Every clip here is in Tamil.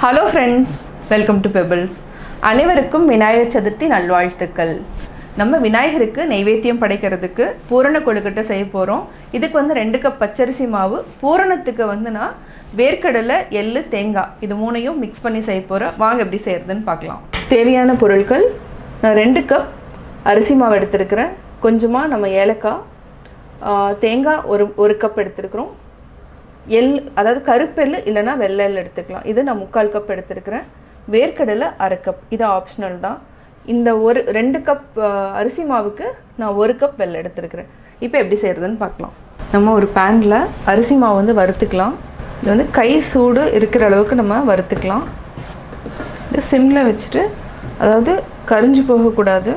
Hello friends, welcome to Pebbles. அனைவருக்கும் விநாயகர் சதுர்த்தி நல்வாழ்த்துக்கள். நம்ம விநாயகருக்கு நைவேத்தியம் படைக்கிறதுக்கு பூரண கொழுக்கட்டை செய்ய போகிறோம். இதுக்கு வந்து 2 கப் பச்சரிசி மாவு, பூரணத்துக்கு வந்து நான் வேர்க்கடலை, எள்ளு, தேங்காய் இது மூணையும் மிக்ஸ் பண்ணி செய்ய போகிறேன். வாங்க எப்படி செய்கிறதுன்னு பார்க்கலாம். தேவையான பொருட்கள், நான் 2 கப் அரிசி மாவு எடுத்துருக்கிறேன். கொஞ்சமாக நம்ம ஏலக்காய், தேங்காய் ஒரு கப் எடுத்துருக்குறோம். எள், அதாவது கருப்பெல் இல்லைனா வெள்ளை எள் எடுத்துக்கலாம். இது நான் 3/4 கப் எடுத்துருக்கிறேன். வேர்க்கடலை 1/2 கப், இது ஆப்ஷனல் தான். இந்த 2 கப் அரிசி மாவுக்கு நான் 1 கப் வெள்ளை எடுத்துருக்கிறேன். இப்போ எப்படி செய்கிறதுன்னு பார்க்கலாம். நம்ம ஒரு பேனில் அரிசி மாவு வந்து வறுத்துக்கலாம். இது வந்து கை சூடு இருக்கிற அளவுக்கு நம்ம வறுத்துக்கலாம். இது சிம்மில் வச்சுட்டு, அதாவது கரிஞ்சு போகக்கூடாது,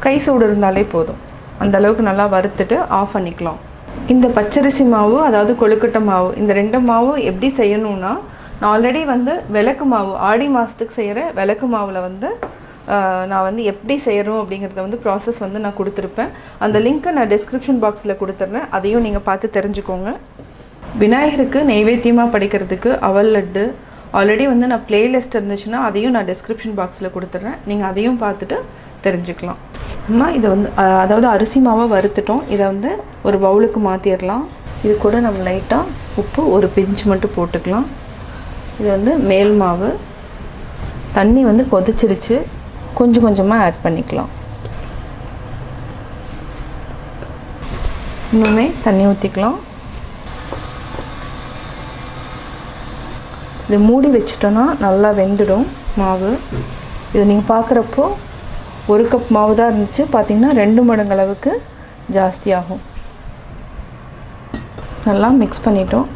கை சூடு இருந்தாலே போதும். அந்த அளவுக்கு நல்லா வறுத்துட்டு ஆஃப் பண்ணிக்கலாம். இந்த பச்சரிசி மாவு, அதாவது கொழுக்கட்டை மாவு, இந்த 2 மாவும் எப்படி செய்யணும்னா, நான் ஆல்ரெடி வந்து விளக்கு மாவு, ஆடி மாதத்துக்கு செய்கிற விளக்கு மாவில் வந்து நான் வந்து எப்படி செய்கிறோம் அப்படிங்கிறத வந்து ப்ராசஸ் வந்து நான் கொடுத்துருப்பேன். அந்த லிங்க்கை நான் டிஸ்கிரிப்ஷன் பாக்ஸில் கொடுத்துட்றேன். அதையும் நீங்கள் பார்த்து தெரிஞ்சுக்கோங்க. விநாயகருக்கு நைவேத்தியமாக படைக்கிறதுக்கு அவல் லட்டு ஆல்ரெடி வந்து நான் ப்ளேலிஸ்ட் இருந்துச்சுன்னா அதையும் நான் டிஸ்கிரிப்ஷன் பாக்ஸில் கொடுத்துட்றேன். நீங்கள் அதையும் பார்த்துட்டு தெரிஞ்சுக்கலாம். நம்ம இதை வந்து அதாவது அரிசி மாவை வறுத்துட்டோம். இதை வந்து ஒரு பவுலுக்கு மாற்றிடலாம். இது கூட நம்ம லைட்டாக உப்பு ஒரு பிஞ்சு மட்டும் போட்டுக்கலாம். இது வந்து மேல் மாவு. தண்ணி வந்து கொதிச்சிருச்சு, கொஞ்சம் கொஞ்சமாக ஆட் பண்ணிக்கலாம். இன்னுமே தண்ணி ஊற்றிக்கலாம். இது மூடி வச்சிட்டோன்னா நல்லா வெந்துடும் மாவு. இது நீங்கள் பார்க்குறப்போ 1 கப் மாவு தான் இருந்துச்சு, பார்த்திங்கன்னா 2 மடங்கு அளவுக்கு ஜாஸ்தியாகும். நல்லா மிக்ஸ் பண்ணிட்டோம்.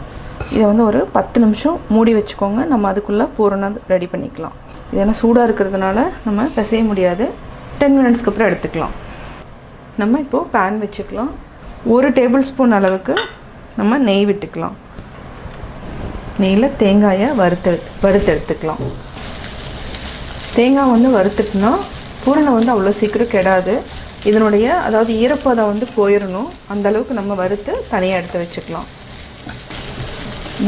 இதை வந்து ஒரு 10 நிமிஷம் மூடி வச்சுக்கோங்க. நம்ம அதுக்குள்ளே பூரணம் ரெடி பண்ணிக்கலாம். இதெல்லாம் சூடாக இருக்கிறதுனால நம்ம பிசைய முடியாது. 10 மினிட்ஸ்க்கு அப்புறம் எடுத்துக்கலாம். நம்ம இப்போது பேன் வச்சுக்கலாம். 1 டேபிள் ஸ்பூன் அளவுக்கு நம்ம நெய் விட்டுக்கலாம். நெய்யில் தேங்காயை வறுத்து எடுத்துக்கலாம். தேங்காய் வந்து வறுத்துட்டுனா பூரணம் வந்து அவ்வளோ சீக்கிரம் கெடாது. இதனுடைய அதாவது ஈரப்பதம் வந்து போயிடணும். அந்தளவுக்கு நம்ம வறுத்து தனியாக எடுத்து வச்சுக்கலாம்.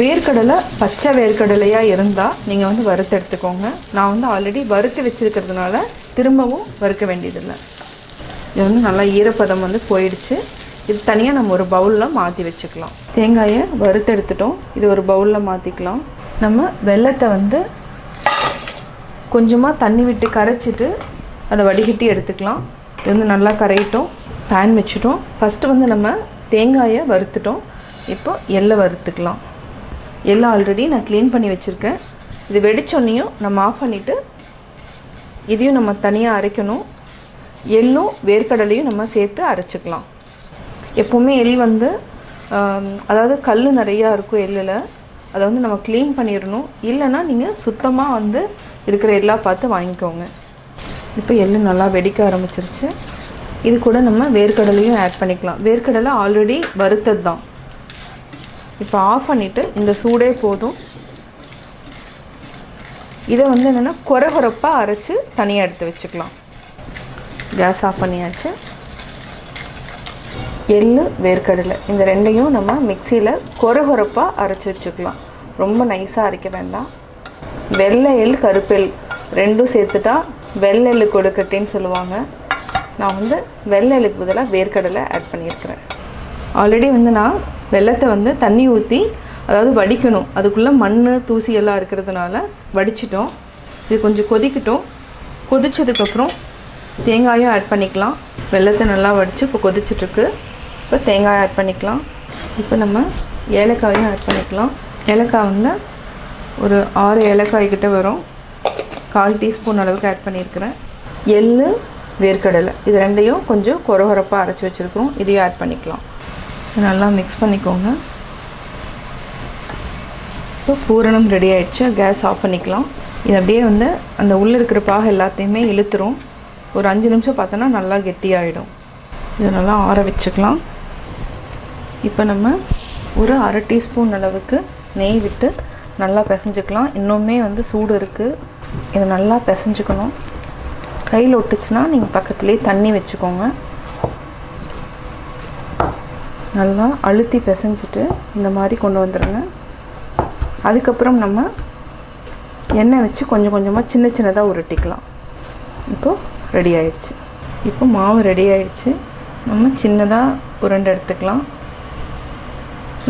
வேர்க்கடலை பச்சை வேர்க்கடலையாக இருந்தால் நீங்கள் வந்து வறுத்து எடுத்துக்கோங்க. நான் வந்து ஆல்ரெடி வறுத்து வச்சுருக்கிறதுனால திரும்பவும் வறுக்க வேண்டியதில்லை. இது வந்து நல்லா ஈரப்பதம் வந்து போயிடுச்சு. இது தனியாக நம்ம ஒரு பவுலில் மாற்றி வச்சுக்கலாம். தேங்காயை வறுத்து எடுத்துட்டோம். இது ஒரு பவுலில் மாற்றிக்கலாம். நம்ம வெல்லத்தை வந்து கொஞ்சமாக தண்ணி விட்டு கரைச்சிட்டு அதை வடிகட்டி எடுத்துக்கலாம். இது வந்து நல்லா கரையிட்டோம். பேன் வச்சுட்டோம். ஃபஸ்ட்டு வந்து நம்ம தேங்காயை வறுத்துட்டோம். இப்போ எள்ளை வறுத்துக்கலாம். எள்ளை ஆல்ரெடி நான் க்ளீன் பண்ணி வச்சுருக்கேன். இது வெடிச்சோன்னையும் நம்ம ஆஃப் பண்ணிவிட்டு இதையும் நம்ம தனியாக அரைக்கணும். எள்ளும் வேர்க்கடலையும் நம்ம சேர்த்து அரைச்சிக்கலாம். எப்போவுமே எள் வந்து அதாவது கல் நிறையா இருக்கும் எள்ளில், அதை வந்து நம்ம க்ளீன் பண்ணிடணும். இல்லைன்னா நீங்கள் சுத்தமாக வந்து இருக்கிற எல்லாம் பார்த்து வாங்கிக்கோங்க. இப்போ எள்ளு நல்லா வெடிக்க ஆரம்பிச்சிருச்சு. இது கூட நம்ம வேர்க்கடலையும் ஆட் பண்ணிக்கலாம். வேர்க்கடலை ஆல்ரெடி வறுத்தது தான். இப்போ ஆஃப் பண்ணிவிட்டு இந்த சூடே போதும். இதை வந்து என்னென்னா கொரகொரப்பாக அரைச்சி தனியாக எடுத்து வச்சுக்கலாம். கேஸ் ஆஃப் பண்ணியாச்சு. எள்ளு வேர்க்கடலை இந்த 2ஐயும் நம்ம மிக்சியில் கொரகொரப்பாக அரைச்சி வச்சுக்கலாம். ரொம்ப நைஸாக அரைக்க வேண்டாம். வெள்ளை எள், கருப்பெல் 2ம் சேர்த்துட்டா வெள்ளை எள்ளு கொழுக்கட்டைன்னு சொல்லுவாங்க. நான் வந்து வெள்ளை எள்ளுக்கு பதிலாக வேர்க்கடலை ஆட் பண்ணியிருக்கிறேன். ஆல்ரெடி வந்து நான் வெள்ளத்தை வந்து தண்ணி ஊற்றி, அதாவது வடிக்கணும், அதுக்குள்ளே மண் தூசி எல்லாம் இருக்கிறதுனால வடிச்சிட்டோம். இது கொஞ்சம் கொதிக்கட்டும். கொதிச்சதுக்கப்புறம் தேங்காயும் ஆட் பண்ணிக்கலாம். வெள்ளத்தை நல்லா வடித்து இப்போ கொதிச்சிட்ருக்கு. இப்போ தேங்காய் ஆட் பண்ணிக்கலாம். இப்போ நம்ம ஏலக்காயும் ஆட் பண்ணிக்கலாம். ஏலக்காய் வந்து ஒரு 6 ஏலக்காய் கிட்ட வரும். 1/4 டீஸ்பூன் அளவுக்கு ஆட் பண்ணியிருக்கிறேன். எள்ளு வேர்க்கடலை இது 2ஐயும் கொஞ்சம் கொரகொரப்பாக அரைச்சி வச்சுருக்கிறோம். இதையும் ஆட் பண்ணிக்கலாம். நல்லா மிக்ஸ் பண்ணிக்கோங்க. இப்போ பூரணம் ரெடி ஆகிடுச்சு. கேஸ் ஆஃப் பண்ணிக்கலாம். இது அப்படியே வந்து அந்த உள்ளே இருக்கிற பாகு எல்லாத்தையுமே இழுத்துரும். ஒரு 5 நிமிஷம் பார்த்தோன்னா நல்லா கெட்டியாகிடும். இதை நல்லா ஆற வச்சுக்கலாம். இப்போ நம்ம ஒரு 1/2 டீஸ்பூன் அளவுக்கு நெய் விட்டு நல்லா பிசைஞ்சிக்கலாம். இன்னுமே வந்து சூடு இருக்குது. இதை நல்லா பிசைஞ்சிக்கணும். கையில் ஒட்டுச்சுன்னா நீங்கள் பக்கத்துலேயே தண்ணி வச்சுக்கோங்க. நல்லா அழுத்தி பிசைஞ்சிட்டு இந்த மாதிரி கொண்டு வந்துடுங்க. அதுக்கப்புறம் நம்ம எண்ணெய் வச்சு கொஞ்சம் கொஞ்சமாக சின்ன சின்னதாக உருட்டிக்கலாம். இப்போது ரெடி ஆயிடுச்சு. இப்போ மாவு ரெடி ஆயிடுச்சு. நம்ம சின்னதாக உருண்டை எடுத்துக்கலாம்.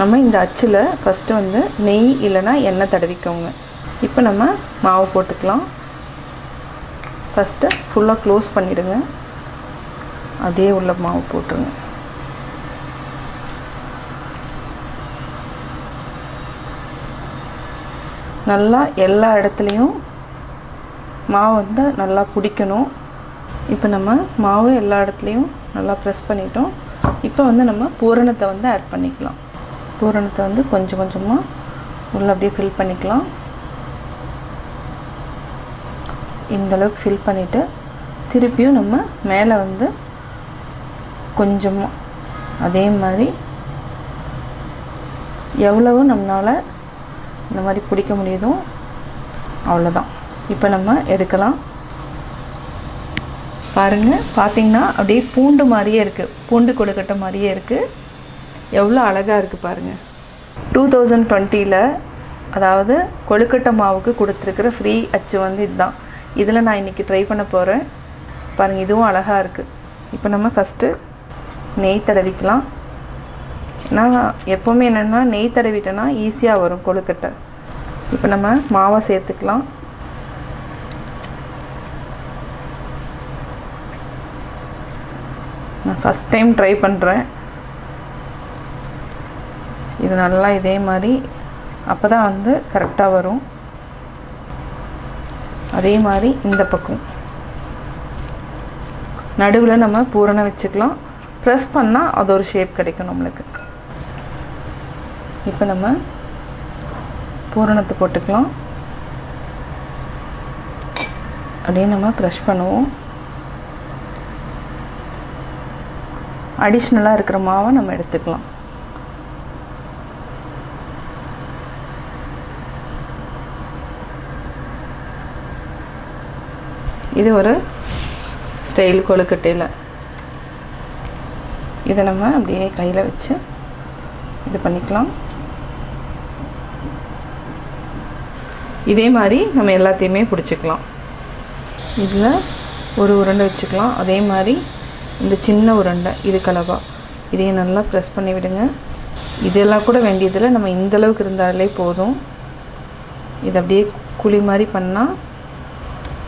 நம்ம இந்த அச்சில் ஃபஸ்ட்டு வந்து நெய் இல்லைன்னா எண்ணெய் தடவிக்கோங்க. இப்போ நம்ம மாவு போட்டுக்கலாம். ஃபஸ்ட்டு ஃபுல்லாக க்ளோஸ் பண்ணிவிடுங்க. அப்படியே உள்ள மாவு போட்டுருங்க. நல்லா எல்லா இடத்துலையும் மாவு வந்து நல்லா பிடிக்கணும். இப்போ நம்ம மாவு எல்லா இடத்துலையும் நல்லா ப்ரெஸ் பண்ணிட்டோம். இப்போ வந்து நம்ம பூரணத்தை வந்து ஆட் பண்ணிக்கலாம். பூரணத்தை வந்து கொஞ்சம் கொஞ்சமாக உள்ள அப்படியே ஃபில் பண்ணிக்கலாம். இந்தளவுக்கு ஃபில் பண்ணிவிட்டு திருப்பியும் நம்ம மேலே வந்து கொஞ்சமாக அதே மாதிரி எவ்வளவு நம்மளால் இந்த மாதிரி பிடிக்க முடியுதோ அவ்வளோதான். இப்போ நம்ம எடுக்கலாம். பாருங்கள், பார்த்திங்கன்னா அப்படியே பூண்டு மாதிரியே இருக்குது, பூண்டு கொழுக்கட்டை மாதிரியே இருக்குது. எவ்வளோ அழகாக இருக்குது பாருங்கள். 2020 அதாவது கொழுக்கட்டை மாவுக்கு கொடுத்துருக்கிற ஃப்ரீ அச்சு வந்து இதுதான். இதில் நான் இன்றைக்கி ட்ரை பண்ண போகிறேன். பாருங்கள், இதுவும் அழகாக இருக்குது. இப்போ நம்ம ஃபஸ்ட்டு நெய் தடவிக்கலாம். நான் எப்போவுமே என்னென்னா நெய் தடவிட்டேன்னா ஈஸியாக வரும் கொழுக்கட்டை. இப்போ நம்ம மாவை சேர்த்துக்கலாம். நான் ஃபஸ்ட் டைம் ட்ரை பண்ணுறேன். இது நல்லா இதே மாதிரி அப்போ தான் வந்து கரெக்டாக வரும். அதே மாதிரி இந்த பக்கம் நடுவில் நம்ம பூரணம் வச்சுக்கலாம். ப்ரெஸ் பண்ணால் அது ஒரு ஷேப் கிடைக்கும் நம்மளுக்கு. இப்போ நம்ம பூரணத்தை போட்டுக்கலாம். அப்படியே நம்ம ப்ரெஷ் பண்ணுவோம். அடிஷ்னலாக இருக்கிற மாவை நம்ம எடுத்துக்கலாம். இது ஒரு ஸ்டைல் கொழுக்கட்டையில் இதை நம்ம அப்படியே கையில் வச்சு இது பண்ணிக்கலாம். இதே மாதிரி நம்ம எல்லாத்தையுமே பிடிச்சிக்கலாம். இதில் ஒரு உருண்டை வச்சுக்கலாம். அதே மாதிரி இந்த சின்ன உருண்டை இது கலவா, இதையும் நல்லா ப்ரெஸ் பண்ணி விடுங்க. இதெல்லாம் கூட வேண்டியதில் நம்ம இந்தளவுக்கு இருந்தாலே போதும். இது அப்படியே குழி மாதிரி பண்ணால்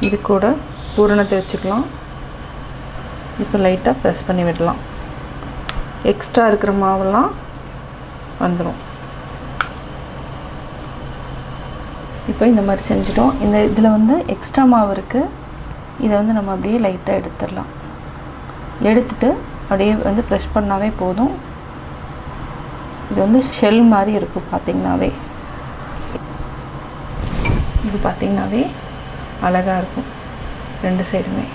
இது கூட பூரணத்தை வச்சுக்கலாம். இப்போ லைட்டாக ப்ரெஸ் பண்ணி விடலாம். எக்ஸ்ட்ரா இருக்கிற மாவெல்லாம் வந்துடும். இப்போ இந்த மாதிரி செஞ்சிட்டோம். இந்த இதில் வந்து எக்ஸ்ட்ரா மாவு இருக்குது. இதை வந்து நம்ம அப்படியே லைட்டாக எடுத்துடலாம். எடுத்துட்டு அப்படியே வந்து ப்ரெஸ் பண்ணாவே போதும். இது வந்து ஷெல் மாதிரி இருக்கும் பார்த்திங்கனாவே. இது பார்த்திங்கனாவே அழகாக இருக்கும் ரெண்டு சைடுமே.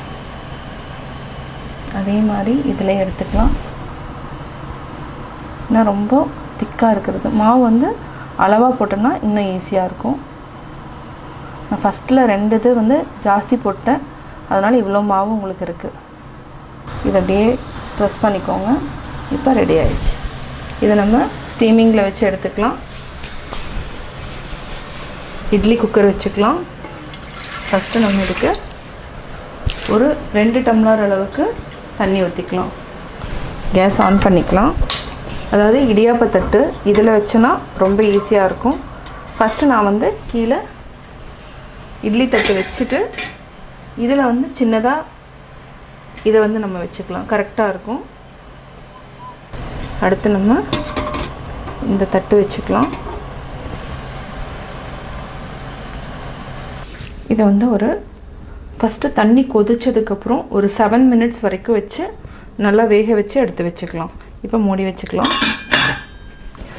அதே மாதிரி இதில் எடுத்துக்கலாம். இன்னும் ரொம்ப திக்காக இருக்கிறது மாவு வந்து அளவாக போட்டோன்னா இன்னும் ஈஸியாக இருக்கும். நான் ஃபஸ்ட்டில் 2 இது வந்து ஜாஸ்தி போட்டேன், அதனால் இவ்வளோ மாவு உங்களுக்கு இருக்குது. இதை அப்படியே ப்ரெஸ் பண்ணிக்கோங்க. இப்போ ரெடி ஆயிடுச்சு. இதை நம்ம ஸ்டீமிங்கில் வச்சு எடுத்துக்கலாம். இட்லி குக்கர் வச்சுக்கலாம். ஃபஸ்ட்டு நம்ம இதுக்கு ஒரு 2 டம்ளர் அளவுக்கு தண்ணி ஊற்றிக்கலாம். கேஸ் ஆன் பண்ணிக்கலாம். அதாவது இடியாப்பத்தட்டு இதில் வச்சுனா ரொம்ப ஈஸியாக இருக்கும். ஃபஸ்ட்டு நான் வந்து கீழே இட்லி தட்டு வச்சுட்டு இதில் வந்து சின்னதாக இதை வந்து நம்ம வச்சுக்கலாம். கரெக்டாக இருக்கும். அடுத்து நம்ம இந்த தட்டு வச்சுக்கலாம். இதை வந்து ஒரு ஃபஸ்ட்டு தண்ணி கொதிச்சதுக்கப்புறம் ஒரு 7 மினிட்ஸ் வரைக்கும் வச்சு நல்லா வேக வச்சு எடுத்து வச்சுக்கலாம். இப்போ மூடி வச்சுக்கலாம்.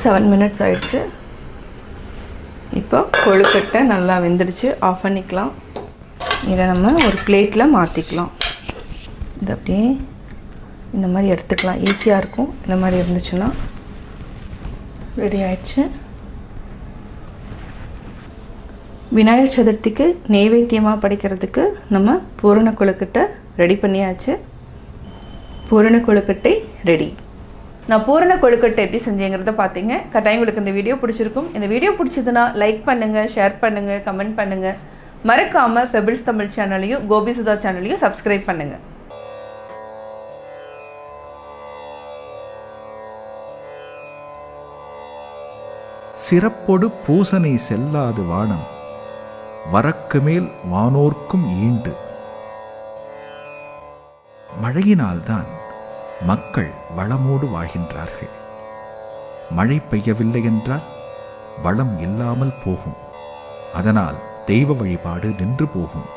7 மினிட்ஸ் ஆயிடுச்சு. இப்போ கொழுக்கட்டை நல்லா வெந்துடுச்சு. ஆஃப் பண்ணிக்கலாம். இதை நம்ம ஒரு பிளேட்டில் மாற்றிக்கலாம். இது அப்படியே இந்த மாதிரி எடுத்துக்கலாம். ஈஸியாக இருக்கும். இந்த மாதிரி இருந்துச்சுன்னா ரெடி ஆயிடுச்சு. விநாயகர் சதுர்த்திக்கு நெய்வேத்தியமாக படைக்கிறதுக்கு நம்ம பூரண கொழுக்கட்டை ரெடி பண்ணியாச்சு. பூரண கொழுக்கட்டை ரெடி. நான் பூரண கொழுக்கட்டை எப்படி செஞ்சேங்கிறத பார்த்தீங்க. கட்டாயம் உங்களுக்கு இந்த வீடியோ பிடிச்சிருக்கும். இந்த வீடியோ பிடிச்சதுன்னா லைக் பண்ணுங்கள், ஷேர் பண்ணுங்கள், கமெண்ட் பண்ணுங்கள். மறக்காமல் பெபிள்ஸ் தமிழ் சேனலையும் கோபி சுதா சேனலையும் சப்ஸ்கிரைப் பண்ணுங்கள். சிறப்பொடு பூசனை செல்லாது வானம் வரக்கு மேல் வானோர்க்கும் ஈண்டு. மழையினால்தான் மக்கள் வளமோடு வாழ்கின்றார்கள். மழை பெய்யவில்லை என்றால் வளம் இல்லாமல் போகும். அதனால் தெய்வ வழிபாடு நின்று போகும்.